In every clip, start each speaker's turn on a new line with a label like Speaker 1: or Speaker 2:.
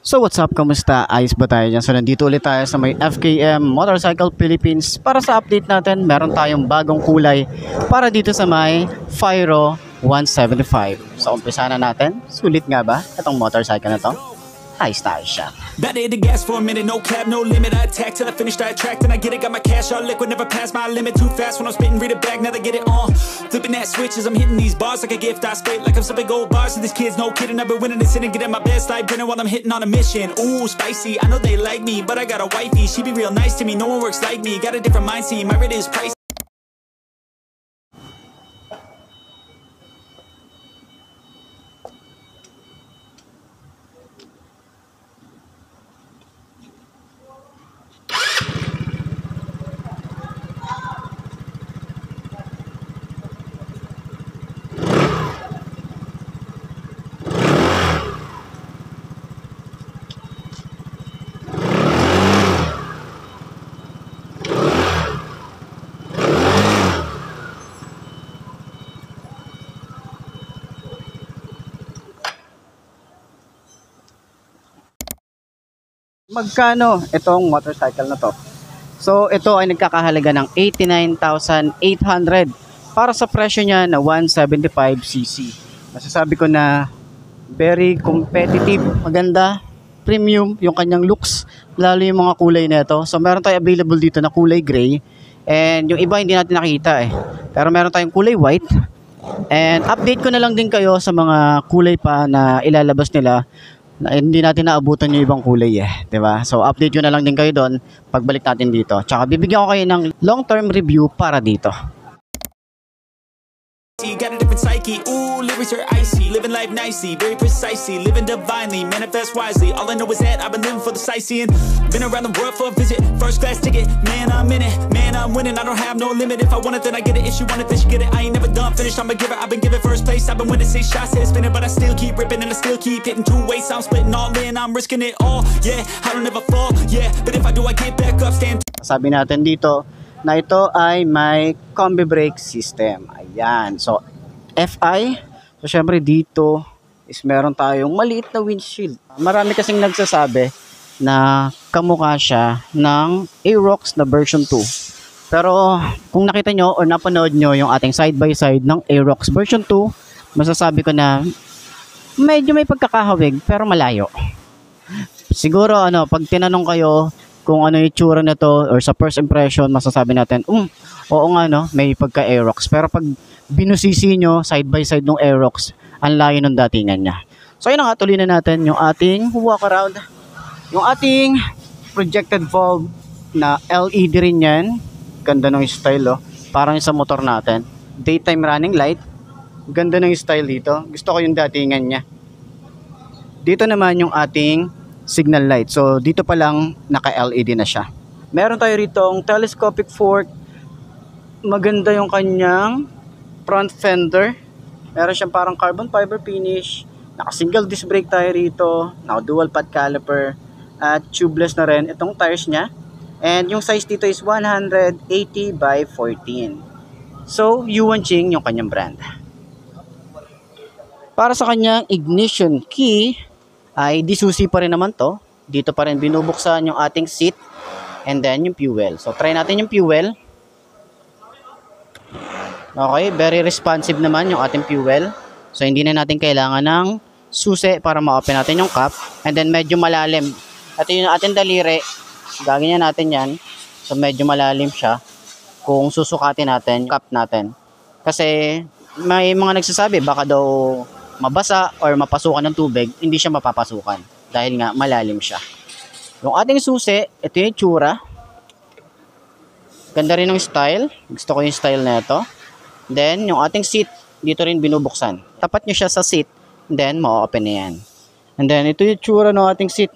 Speaker 1: So what's up, kamusta? Ayos ba tayo dyan? So nandito ulit tayo sa may FKM Motorcycle Philippines. Para sa update natin, meron tayong bagong kulay para dito sa may Fyro 175. So umpisa na natin. Sulit nga ba itong motorcycle na to? Ayos na ayos siya.
Speaker 2: Better hit the gas for a minute, no cap, no limit. I attack till I finish that track, then I get it. Got my cash all liquid, never pass my limit. Too fast when I'm spitting, read it back, now they get it on. Flipping that switch as I'm hitting these bars like a gift. I spit like I'm sipping gold bars, and these kids, no kidding. I've been winning this and getting my best life dinner while I'm hitting on a mission. Ooh, spicy, I know they like me, but I got a wifey. She be real nice to me, no one works like me. Got a different mindset, my rate is pricey.
Speaker 1: Magkano itong motorcycle na to? So ito ay nagkakahalaga ng 89,800 para sa presyo niya na 175cc. Masasabi ko na very competitive, maganda, premium yung kanyang looks, lalo yung mga kulay nito. So meron tayo available dito na kulay gray, and yung iba hindi natin nakita pero meron tayong kulay white. And update ko na lang din kayo sa mga kulay pa na ilalabas nila na hindi natin naabutan yung ibang kulay diba? So update ko na lang din kayo doon pagbalik natin dito. Tsaka bibigyan ko kayo ng long term review para dito.
Speaker 2: Got a different psyche, ooh, lyrics are icy. Living life nicely, very precisely. Living divinely, manifest wisely. All I know is that I've been living for the sightseeing. Been around the world for a visit, first class ticket. Man, I'm in it, man, I'm winning. I don't have no limit. If I want it, then I get it. If you want it, then you get it. I ain't never done finished, I'm a giver. I've been given first place. I've been winning 6 shots, head spinning, but I still keep ripping and I still keep hitting 2 ways. I'm splitting all in, I'm risking it all. Yeah, I don't ever fall. Yeah, but if I do, I get back up, stand.
Speaker 1: Sabi natin dito na ito ay may combi brake system. Ayan. So FI. So syempre dito is meron tayong maliit na windshield. Marami kasing nagsasabi na kamukha siya ng Aerox na version 2. Pero kung nakita nyo o napanood nyo yung ating side by side ng Aerox version 2, masasabi ko na medyo may pagkakahawig pero malayo. Siguro pag tinanong kayo kung ano yung itsura na to or sa first impression, masasabi natin, oo nga may pagka Aerox. Pero pag binusisi nyo side by side ng Aerox, ang layo ng datingan niya. So yun na nga, tuloy na natin yung ating walk around. Yung ating projected valve na LED rin yan. Ganda ng style parang sa motor natin. Daytime running light. Ganda ng style dito. Gusto ko yung datingan niya. Dito naman yung ating signal light. So dito pa lang naka LED na siya. Meron tayo rito ang telescopic fork. Maganda yung kanyang front fender. Meron siyang parang carbon fiber finish. Naka single disc brake tayo rito. Naka dual pad caliper. At tubeless na rin itong tires niya. And yung size dito is 180 by 14. So Yuanqing yung kanyang brand. Para sa kanyang ignition key ay disusi pa rin naman to. Dito pa rin binubuksan yung ating seat. And then yung fuel. So try natin yung fuel. Okay, very responsive naman yung ating fuel. So hindi na natin kailangan ng susi para ma-open natin yung cap. And then medyo malalim. Ito yung ating daliri. Gaganyan natin yan. So medyo malalim siya kung susukatin natin yung cap natin. Kasi may mga nagsasabi baka daw mabasa or mapasukan ng tubig. Hindi siya mapapasukan dahil nga malalim siya. Yung ating susi, ito yung itsura. Ganda rin ng style. Gusto ko yung style na ito. Then, yung ating seat, dito rin binubuksan. Tapat nyo siya sa seat, then ma-open na yan. And then, ito yung tsura ng ating seat.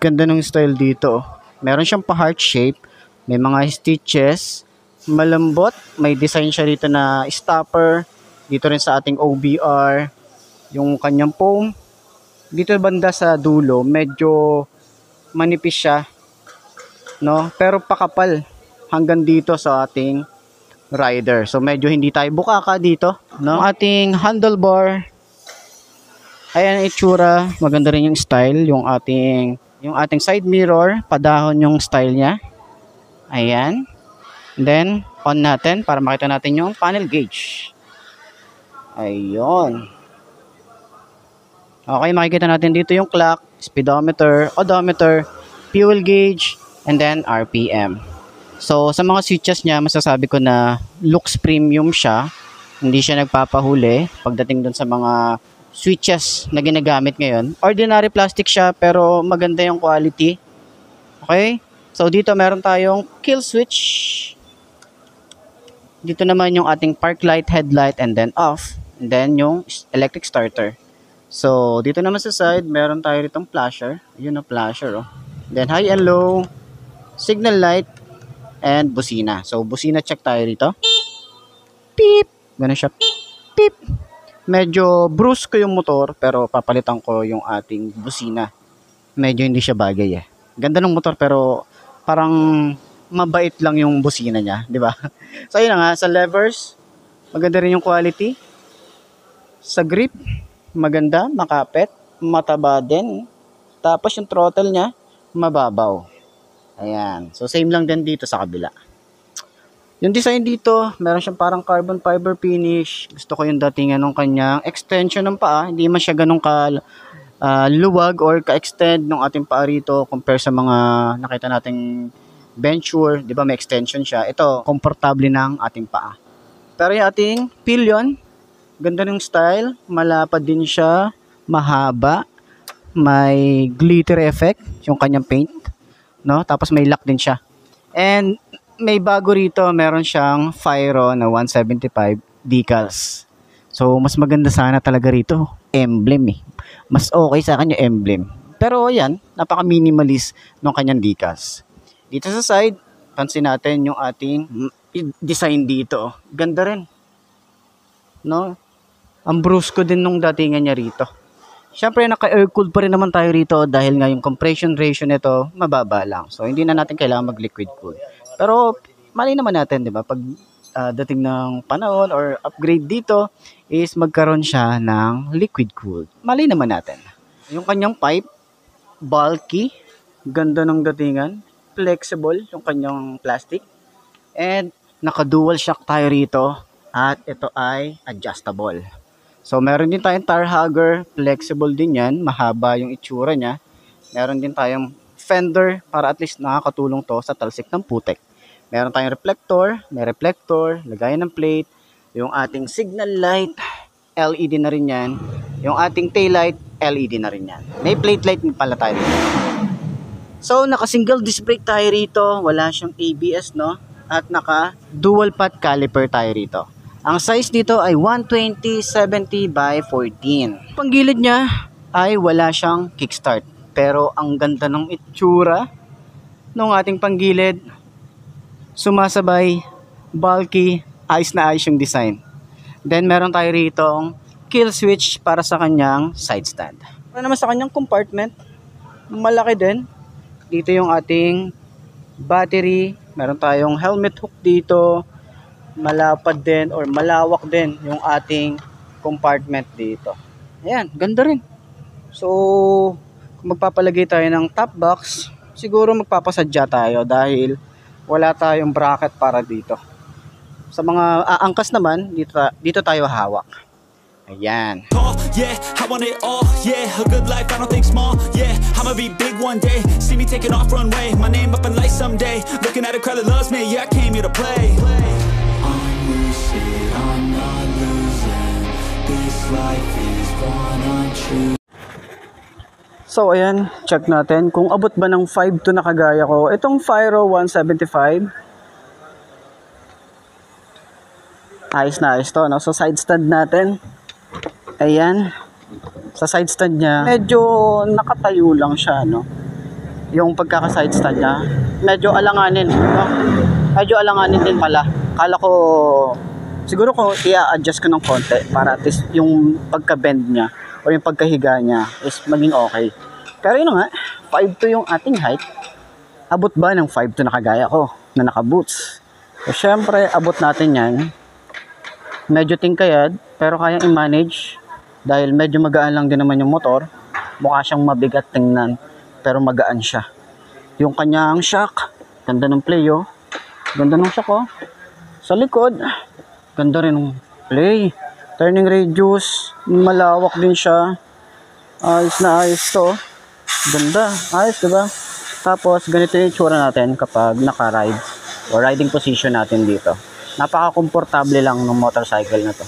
Speaker 1: Ganda ng style dito. Meron siyang pa-heart shape. May mga stitches. Malambot. May design siya dito na stopper. Dito rin sa ating OBR. Yung kanyang foam. Dito banda sa dulo, medyo manipis siya. Pero pakapal hanggang dito sa ating rider. So medyo hindi tayo bukaka dito, no? Ating handlebar Ayan ang itsura, maganda rin yung style, yung ating side mirror, padahon yung style niya. Ayan. And then on natin para makita natin yung panel gauge. Ayun. Okay, makikita natin dito yung clock, speedometer, odometer, fuel gauge, and then RPM. So, sa mga switches niya, masasabi ko na looks premium siya. Hindi siya nagpapahuli pagdating dun sa mga switches na ginagamit ngayon. Ordinary plastic siya, pero maganda yung quality. Okay? So, dito meron tayong kill switch. Dito naman yung ating park light, headlight, and then off. And then yung electric starter. So, dito naman sa side, meron tayo ritong flasher. Yun ang flasher, oh. Then, high and low, signal light, and busina. So, busina check tayo rito. Beep! Ganun siya. Beep! Medyo brusque yung motor, pero papalitan ko yung ating busina. Medyo hindi siya bagay eh. Ganda ng motor, pero parang mabait lang yung busina niya, di ba? So, yun na nga, sa levers, maganda rin yung quality. Sa grip, maganda, makapit, mataba din. Tapos yung throttle niya, mababaw. Ayan. So, same lang din dito sa kabila. Yung design dito, meron siyang parang carbon fiber finish. Gusto ko yung datingan ng kanyang extension ng paa. Hindi man siya ganun luwag or ka-extend ng ating paa rito compare sa mga nakita nating Venture. Di ba may extension siya? Ito, komportable ng ating paa. Pero yung ating pillion, ganda ng style. Malapad din siya. Mahaba. May glitter effect yung kanyang paint. No? Tapos may lock din siya. And may bago rito, meron siyang Fyro na 175 decals. So, mas maganda sana talaga rito. Emblem eh. Mas okay sa kanya emblem. Pero yan, napaka-minimalist ng kanyang decals. Dito sa side, pansin natin yung ating design dito. Ganda rin. No? Ang brusco din nung datingan niya rito. Siyempre, naka-air-cooled pa rin naman tayo rito dahil nga yung compression ratio nito mababa lang. So, hindi na natin kailangan mag-liquid cool. Pero, mali naman natin, di ba? Pag dating ng panahon or upgrade dito is magkaroon siya ng liquid cooled. Mali naman natin. Yung kanyang pipe, bulky, ganda ng datingan, flexible yung kanyang plastic, and naka-dual shock tayo rito at ito ay adjustable. So, meron din tayong tire hugger, flexible din yan, mahaba yung itsura niya. Meron din tayong fender para at least nakakatulong to sa talsik ng putek. Meron tayong reflector, may reflector, lagayan ng plate, yung ating signal light, LED na rin yan. Yung ating tail light, LED na rin yan. May plate light pala tayo rito. So, naka-single disc brake tayo rito, wala siyang ABS, no? At naka-dual path caliper tayo rito. Ang size dito ay 120/70 by 14. Panggilid niya ay wala siyang kickstart. Pero ang ganda ng itsura ng ating panggilid. Sumasabay, bulky, ayos na ayos yung design. Then meron tayo rito kill switch para sa kanyang side stand. Para naman sa kanyang compartment, malaki din. Dito yung ating battery. Meron tayong helmet hook dito. Malapad din or malawak din yung ating compartment dito. Ayan, ganda rin. So, kung magpapalagay tayo ng top box, siguro magpapasadya tayo dahil wala tayong bracket para dito. Sa mga aangkas naman, dito tayo hawak. Ayan.
Speaker 2: Yeah, I want it all. Yeah, a good life, I don't think small. Yeah, I'ma be big one day. See me taking off runway. My name up in lights someday. Looking at a crowd that loves me. Yeah, I came here to play. I'm lucid, I'm not losing. This life is one untrue.
Speaker 1: So ayan, check natin kung abot ba ng 5 to na kagaya ko. Itong Fyro 175. Ayos na ayos to, no? So side stand natin. Ayan. Sa side stand niya, medyo nakatayo lang siya, no? Yung pagkaka-side stand niya, medyo alanganin, no? Medyo alanganin din pala. Kala ko, siguro ko i-adjust ko ng konti para at least yung pagka-bend niya o yung pagkahiga niya is maging okay. Pero yun nga, 5'2" yung ating height. Abot ba ng 5'2" na kagaya ko, na naka-boots? So, syempre, abot natin yan. Medyo tingkayad, pero kayang i-manage Dahil medyo magaan lang din naman yung motor. Mukha siyang mabigat tingnan, pero magaan siya. Yung kanyang shock, ganda ng play oh. Ganda ng shock oh. Sa likod, ganda rin ng play. Turning radius, malawak din siya. Ayos na ayos to. Ganda, ayos diba? Tapos ganito yung itsura natin kapag naka-ride o riding position natin dito. Napaka-komportable lang ng motorcycle na to.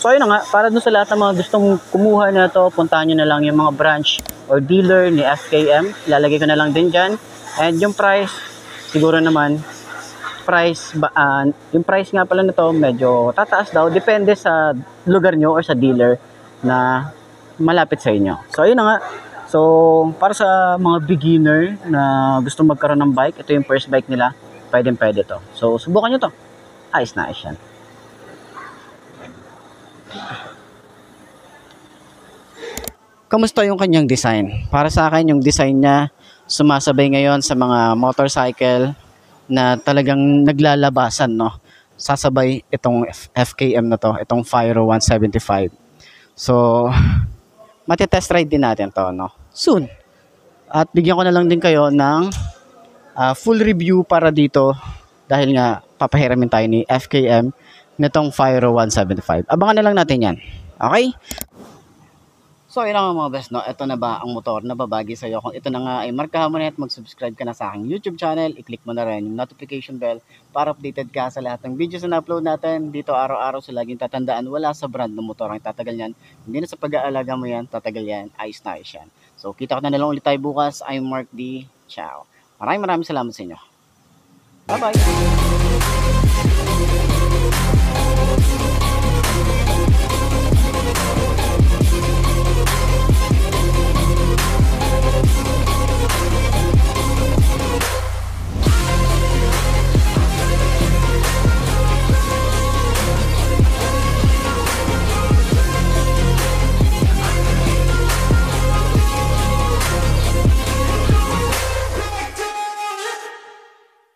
Speaker 1: So ayun na nga, para dun sa lahat ng mga gustong kumuha na to, puntahan nyo na lang yung mga branch or dealer ni FKM. Ilalagay ko na lang din dyan. And yung price, siguro naman, yung price nga pala nito medyo tataas daw. Depende sa lugar nyo or sa dealer na malapit sa inyo. So ayun na nga. So para sa mga beginner na gusto magkaroon ng bike, ito yung first bike nila. Pwede to. So subukan nyo to. Ayos na ayos yan. Kamusta yung kanyang design? Para sa akin, yung design niya sumasabay ngayon sa mga motorcycle na talagang naglalabasan, no? Sasabay itong FKM na to, itong Fyro 175. So, matitest ride din natin to, no? Soon. At bigyan ko na lang din kayo ng full review para dito dahil nga papahiramin tayo ni FKM nitong Fyro 175. Abangan na lang natin yan. Okay? So, yun lang mga best, no? Ito na ba ang motor na babagi sa'yo? Kung ito na nga ay markahan mo na at mag-subscribe ka na sa aking YouTube channel, i-click mo na rin yung notification bell para updated ka sa lahat ng videos na upload natin. Dito araw-araw sa laging tatandaan, wala sa brand ng motor ang tatagal yan. Hindi na sa pag-aalaga mo yan, tatagal yan, ayos na ayos yan. So, kita ko na lang ulit tayo bukas. I'm Mark D. Ciao. Maraming salamat sa inyo. Bye-bye!